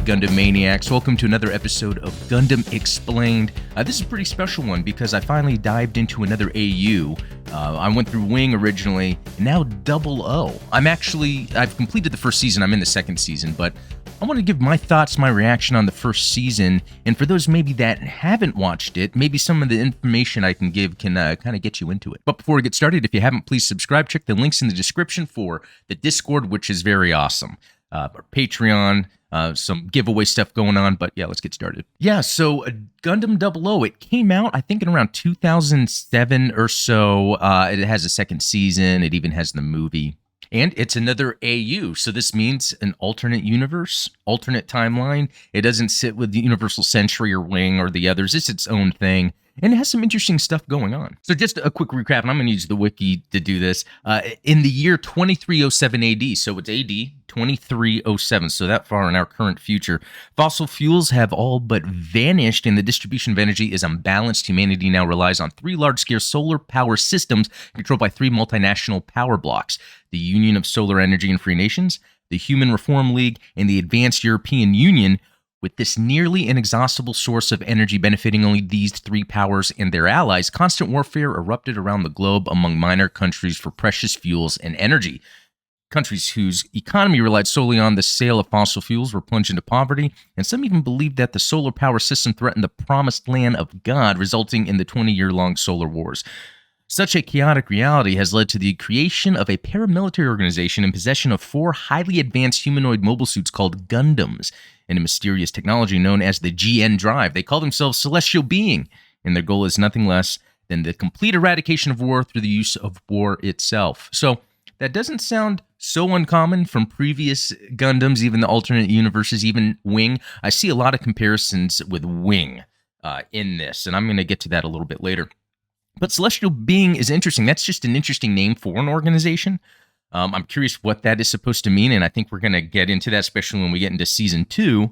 Gundam Maniacs. Welcome to another episode of Gundam Explained. This is a pretty special one because I finally dived into another AU. I went through Wing originally, and now Double O. I've completed the first season, I'm in the second season, but I want to give my thoughts, my reaction on the first season, and for those maybe that haven't watched it, maybe some of the information I can give can kind of get you into it. But before we get started, if you haven't, please subscribe. Check the links in the description for the Discord, which is very awesome. Our Patreon, some giveaway stuff going on, but yeah, let's get started. Yeah, so Gundam 00, it came out, I think, in around 2007 or so. It has a second season, it even has the movie. And it's another AU, so this means an alternate universe, alternate timeline. It doesn't sit with the Universal Century or Wing or the others. It's its own thing, and it has some interesting stuff going on. So just a quick recap, and I'm going to use the wiki to do this. In the year 2307 AD, so it's AD 2307, so that far in our current future, fossil fuels have all but vanished, and the distribution of energy is unbalanced. Humanity now relies on 3 large-scale solar power systems controlled by 3 multinational power blocks: the Union of Solar Energy and Free Nations, the Human Reform League, and the Advanced European Union, with this nearly inexhaustible source of energy benefiting only these 3 powers and their allies. Constant warfare erupted around the globe among minor countries for precious fuels and energy. Countries whose economy relied solely on the sale of fossil fuels were plunged into poverty, and some even believed that the solar power system threatened the promised land of God, resulting in the 20-year-long solar wars. Such a chaotic reality has led to the creation of a paramilitary organization in possession of 4 highly advanced humanoid mobile suits called Gundams, and a mysterious technology known as the GN Drive. They call themselves Celestial Being, and their goal is nothing less than the complete eradication of war through the use of war itself. So that doesn't sound so uncommon from previous Gundams, even the alternate universes, even Wing. I see a lot of comparisons with Wing in this, and I'm going to get to that a little bit later. But Celestial Being is interesting. That's just an interesting name for an organization. I'm curious what that is supposed to mean, and I think we're going to get into that, especially when we get into Season 2.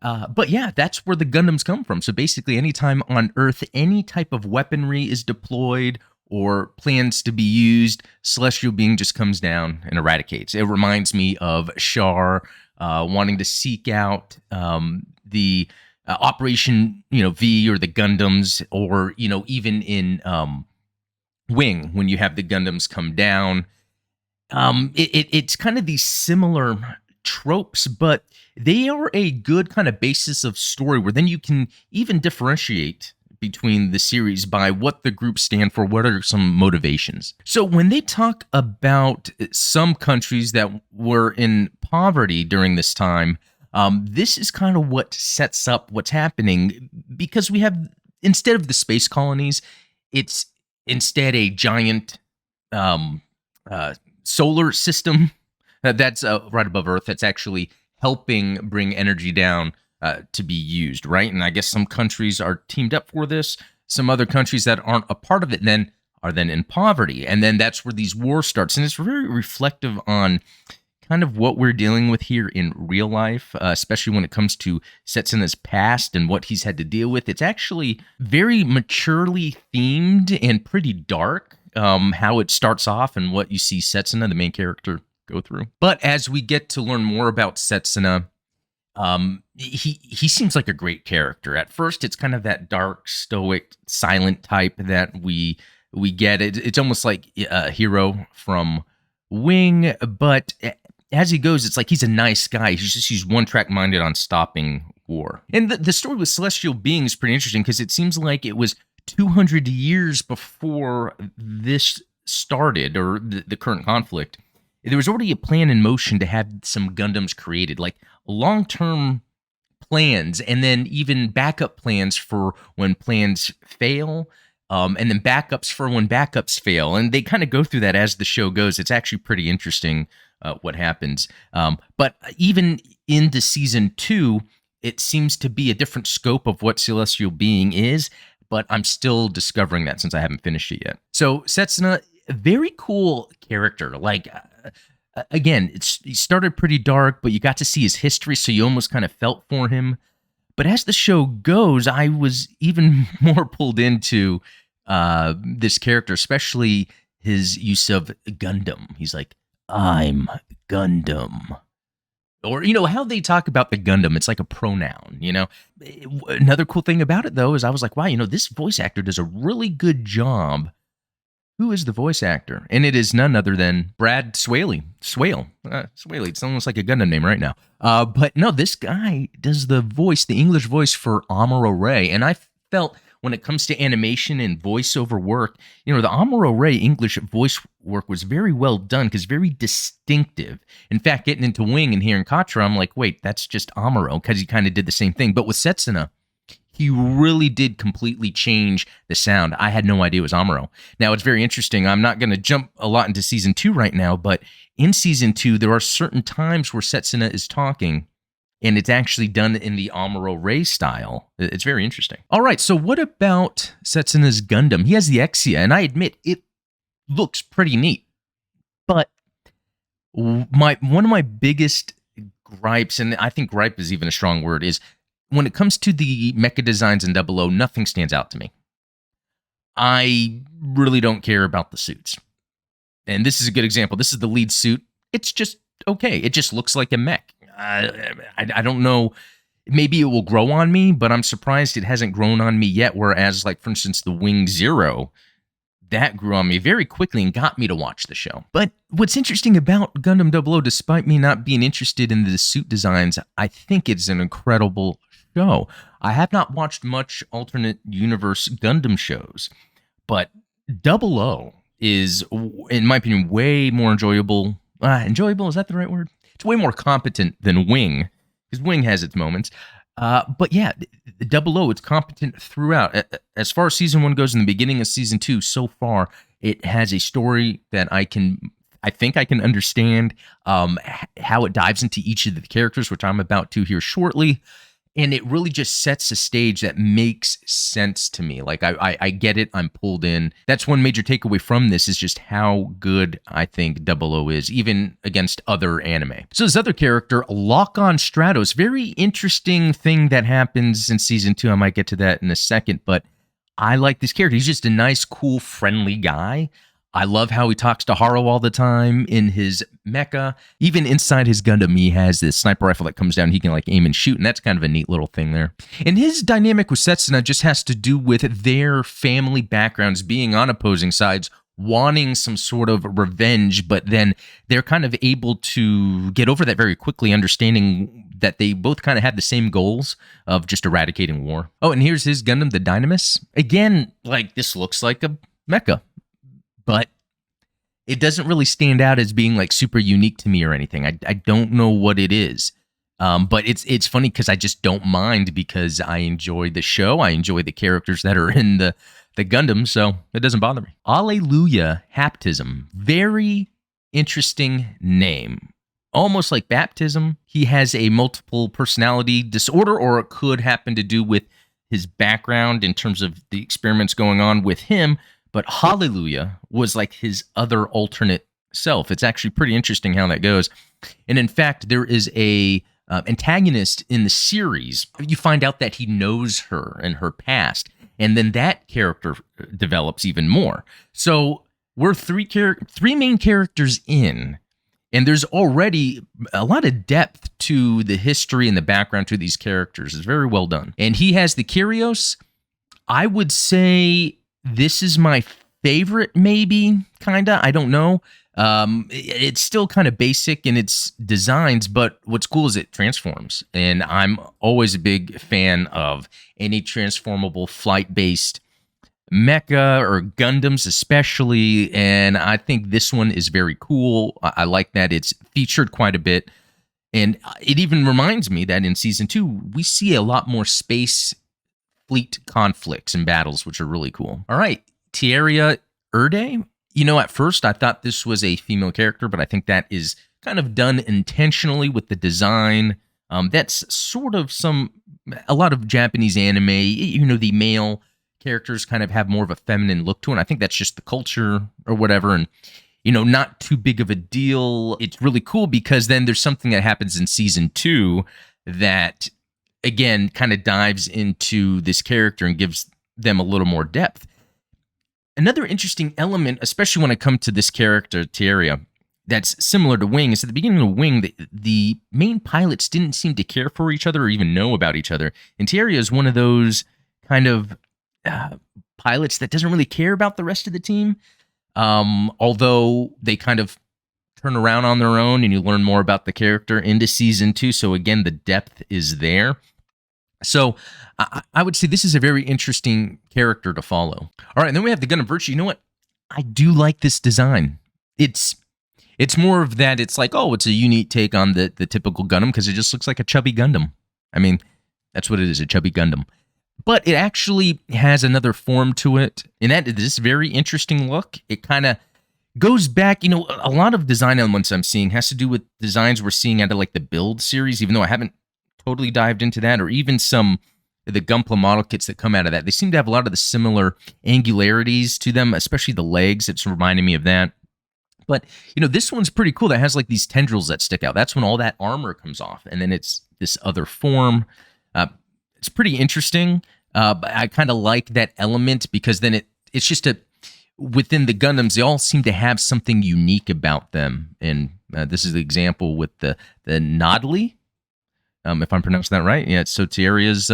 But yeah, that's where the Gundams come from. So basically, anytime on Earth, any type of weaponry is deployed or plans to be used, Celestial Being just comes down and eradicates. It reminds me of Char wanting to seek out the Operation, V, or the Gundams, or even in Wing, when you have the Gundams come down. It's kind of these similar tropes, but they are a good kind of basis of story where then you can even differentiate between the series by what the groups stand for, what are some motivations. So when they talk about some countries that were in poverty during this time, this is kind of what sets up what's happening, because we have, instead of the space colonies, it's instead a giant solar system that's right above Earth that's actually helping bring energy down to be used, right? And I guess some countries are teamed up for this. Some other countries that aren't a part of it then are then in poverty. And then that's where these wars starts. And it's very reflective on kind of what we're dealing with here in real life, especially when it comes to Setsuna's past and what he's had to deal with. It's actually very maturely themed and pretty dark, how it starts off and what you see Setsuna, the main character, go through. But as we get to learn more about Setsuna, he seems like a great character. At first, it's kind of that dark, stoic, silent type that we get. It's almost like a hero from Wing, but as he goes, it's like he's a nice guy. He's one-track minded on stopping war. And the story with Celestial Being is pretty interesting because it seems like it was 200 years before this started, or the current conflict. There was already a plan in motion to have some Gundams created, like long-term plans, and then even backup plans for when plans fail, and then backups for when backups fail. And they kind of go through that as the show goes. It's actually pretty interesting what happens. But even into Season 2, it seems to be a different scope of what Celestial Being is, but I'm still discovering that since I haven't finished it yet. So Setsuna, a very cool character. Like, again, he started pretty dark, but you got to see his history, so you almost kind of felt for him. But as the show goes, I was even more pulled into this character, especially his use of Gundam. He's like, I'm Gundam. Or, how they talk about the Gundam, it's like a pronoun. Another cool thing about it, though, is I was like, wow, this voice actor does a really good job. Who is the voice actor? And it is none other than Brad Swaley. Swaley. It's almost like a Gundam name right now. But no, this guy does the English voice for Amuro Ray. And I felt when it comes to animation and voiceover work, the Amuro Ray English voice work was very well done because very distinctive. In fact, getting into Wing and hearing Katra, I'm like, wait, that's just Amuro because he kind of did the same thing. But with Setsuna, he really did completely change the sound. I had no idea it was Amuro. Now, it's very interesting. I'm not going to jump a lot into Season 2 right now, but in Season 2, there are certain times where Setsuna is talking, and it's actually done in the Amuro Ray style. It's very interesting. All right, so what about Setsuna's Gundam? He has the Exia, and I admit it looks pretty neat. But one of my biggest gripes, and I think gripe is even a strong word, is when it comes to the Mecha Designs in 00, nothing stands out to me. I really don't care about the suits. And this is a good example. This is the lead suit. It's just okay. It just looks like a mech. I don't know. Maybe it will grow on me, but I'm surprised it hasn't grown on me yet. Whereas, like, for instance, the Wing Zero, that grew on me very quickly and got me to watch the show. But what's interesting about Gundam 00, despite me not being interested in the suit designs, I think it's an incredible show. I have not watched much alternate universe Gundam shows, but 00 is, in my opinion, way more enjoyable. Enjoyable, is that the right word? It's way more competent than Wing, because Wing has its moments. But yeah, 00, it's competent throughout. As far as Season 1 goes, in the beginning of Season 2, so far, it has a story that I think I can understand how it dives into each of the characters, which I'm about to here shortly. And it really just sets a stage that makes sense to me. Like, I get it. I'm pulled in. That's one major takeaway from this, is just how good I think 00 is, even against other anime. So this other character, Lockon Stratos, very interesting thing that happens in Season 2. I might get to that in a second, but I like this character. He's just a nice, cool, friendly guy. I love how he talks to Haro all the time in his mecha. Even inside his Gundam, he has this sniper rifle that comes down. He can like aim and shoot, and that's kind of a neat little thing there. And his dynamic with Setsuna just has to do with their family backgrounds, being on opposing sides, wanting some sort of revenge, but then they're kind of able to get over that very quickly, understanding that they both kind of had the same goals of just eradicating war. Oh, and here's his Gundam, the Dynames. Again, like, this looks like a mecha, but it doesn't really stand out as being like super unique to me or anything. I don't know what it is. But it's funny because I just don't mind, because I enjoy the show. I enjoy the characters that are in the Gundam, so it doesn't bother me. Alleluia Haptism. Very interesting name. Almost like baptism. He has a multiple personality disorder, or it could happen to do with his background in terms of the experiments going on with him. But Hallelujah was like his other alternate self. It's actually pretty interesting how that goes. And in fact, there is a antagonist in the series. You find out that he knows her and her past, and then that character develops even more. So we're three main characters in, and there's already a lot of depth to the history and the background to these characters. It's very well done. And he has the Kyrios. I would say this is my favorite, maybe, kinda. I don't know. It's still kind of basic in its designs, but what's cool is it transforms. And I'm always a big fan of any transformable flight-based mecha or Gundams especially, and I think this one is very cool. I like that it's featured quite a bit. And it even reminds me that in Season 2, we see a lot more space fleet conflicts and battles, which are really cool. All right, Tieria Erde. At first I thought this was a female character, but I think that is kind of done intentionally with the design. That's sort of a lot of Japanese anime, the male characters kind of have more of a feminine look to it. I think that's just the culture or whatever, and not too big of a deal. It's really cool because then there's something that happens in Season 2 that, again, kind of dives into this character and gives them a little more depth. Another interesting element, especially when it comes to this character, Tieria, that's similar to Wing is at the beginning of Wing, the main pilots didn't seem to care for each other or even know about each other. And Tieria is one of those kind of pilots that doesn't really care about the rest of the team, although they kind of turn around on their own and you learn more about the character into season 2. So again, the depth is there. So I would say this is a very interesting character to follow. All right, and then we have the Gundam Virtue. You know what? I do like this design. It's more of that. It's like, oh, it's a unique take on the typical Gundam because it just looks like a chubby Gundam. I mean, that's what it is, a chubby Gundam. But it actually has another form to it. And that this very interesting look. It kind of goes back, a lot of design elements I'm seeing has to do with designs we're seeing out of like the Build series, even though I haven't totally dived into that, or even some of the Gunpla model kits that come out of that. They seem to have a lot of the similar angularities to them, especially the legs. It's reminding me of that. But, this one's pretty cool. That has like these tendrils that stick out. That's when all that armor comes off. And then it's this other form. It's pretty interesting. But I kind of like that element because then it's just within the Gundams, they all seem to have something unique about them. And this is the example with the Nadleeh. If I'm pronouncing that right. Yeah, so Tieria's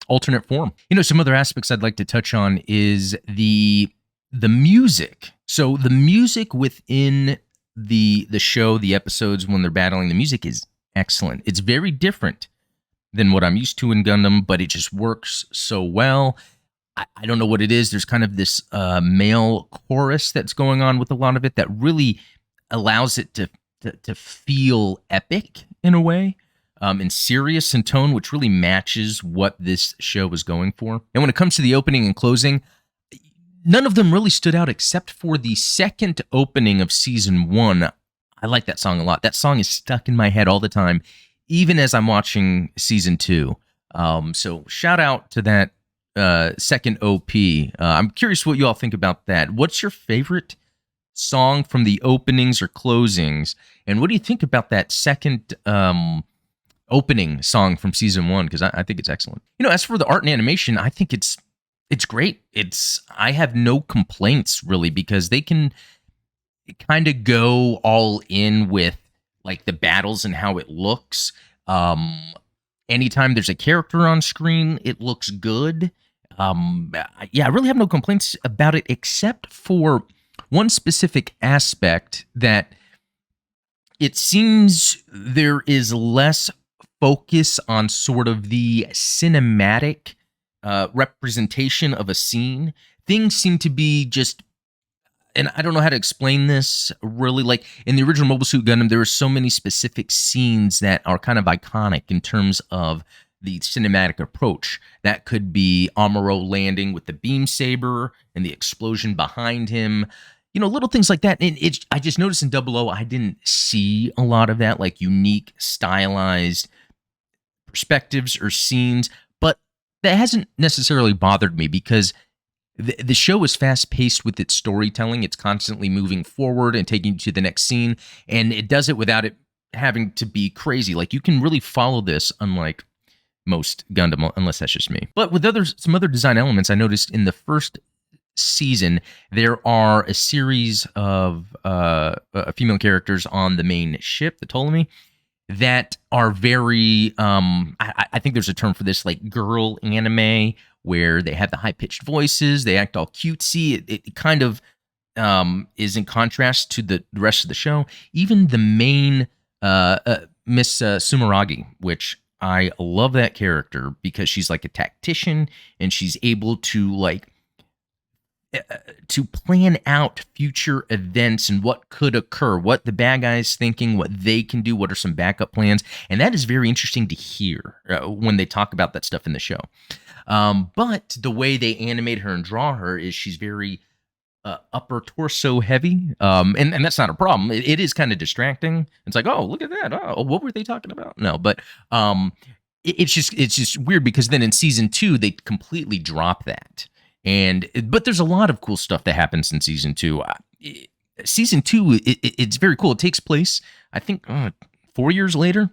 alternate form. Some other aspects I'd like to touch on is the music. So the music within the show, the episodes when they're battling, the music is excellent. It's very different than what I'm used to in Gundam, but it just works so well. I don't know what it is. There's kind of this male chorus that's going on with a lot of it that really allows it to feel epic in a way. And serious in tone, which really matches what this show was going for. And when it comes to the opening and closing, none of them really stood out except for the second opening of season 1. I like that song a lot. That song is stuck in my head all the time, even as I'm watching season 2. So shout out to that second OP. I'm curious what you all think about that. What's your favorite song from the openings or closings? And what do you think about that second opening song from season 1? Because I think it's excellent. As for the art and animation, I think it's great. I have no complaints really because they can kind of go all in with like the battles and how it looks. Anytime there's a character on screen, it looks good. I really have no complaints about it except for one specific aspect that it seems there is less focus on sort of the cinematic representation of a scene. Things seem to be just, and I don't know how to explain this really, like in the original Mobile Suit Gundam, there were so many specific scenes that are kind of iconic in terms of the cinematic approach. That could be Amuro landing with the beam saber and the explosion behind him. Little things like that. And I just noticed in 00, I didn't see a lot of that, like unique, stylized perspectives or scenes, but that hasn't necessarily bothered me because the show is fast-paced with its storytelling. It's constantly moving forward and taking you to the next scene, and it does it without it having to be crazy. Like, you can really follow this, unlike most Gundam, unless that's just me. But with some other design elements, I noticed in the first season, there are a series of female characters on the main ship, the Ptolemy, that are very, I think there's a term for this, like girl anime, where they have the high-pitched voices, they act all cutesy. It kind of is in contrast to the rest of the show. Even the main Miss Sumeragi, which I love that character because she's like a tactician and she's able to to plan out future events and what could occur, what the bad guys thinking, what they can do, what are some backup plans. And that is very interesting to hear when they talk about that stuff in the show. But the way they animate her and draw her is she's very upper torso heavy. And that's not a problem. It is kind of distracting. It's like, oh, look at that. Oh, what were they talking about? No, but it's just weird because then in season 2, they completely drop that. But there's a lot of cool stuff that happens in season 2. Season 2, it's very cool. It takes place, I think, 4 years later,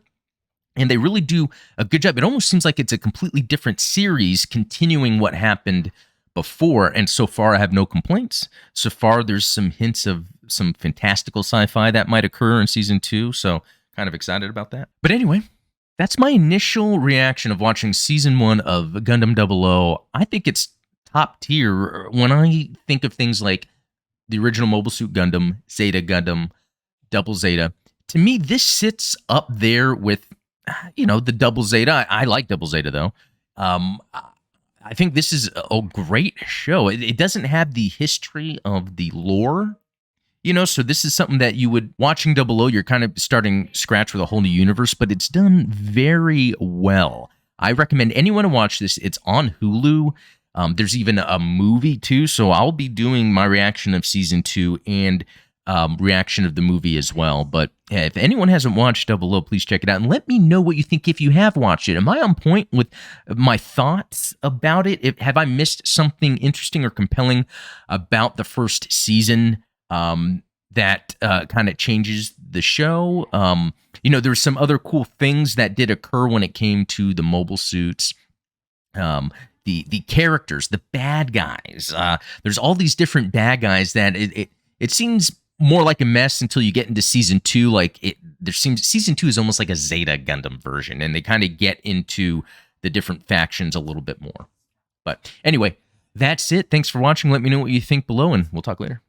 and they really do a good job. It almost seems like it's a completely different series continuing what happened before, and so far I have no complaints. So far, there's some hints of some fantastical sci-fi that might occur in season 2. So kind of excited about that. But anyway, that's my initial reaction of watching season 1 of Gundam 00. I think it's top tier when I think of things like the original Mobile Suit Gundam, Zeta Gundam, Double Zeta. To me, this sits up there with, the Double Zeta. I like Double Zeta, though. I think this is a great show. It doesn't have the history of the lore, so this is something that you would, watching 00, you're kind of starting scratch with a whole new universe, but it's done very well. I recommend anyone to watch this. It's on Hulu. There's even a movie, too, so I'll be doing my reaction of season 2 and reaction of the movie as well. But if anyone hasn't watched 00, please check it out and let me know what you think if you have watched it. Am I on point with my thoughts about it? Have I missed something interesting or compelling about the first season that kind of changes the show? There's some other cool things that did occur when it came to the mobile suits. The characters, the bad guys. There's all these different bad guys that it seems more like a mess until you get into season 2. Season 2 is almost like a Zeta Gundam version, and they kind of get into the different factions a little bit more. But anyway, that's it. Thanks for watching. Let me know what you think below, and we'll talk later.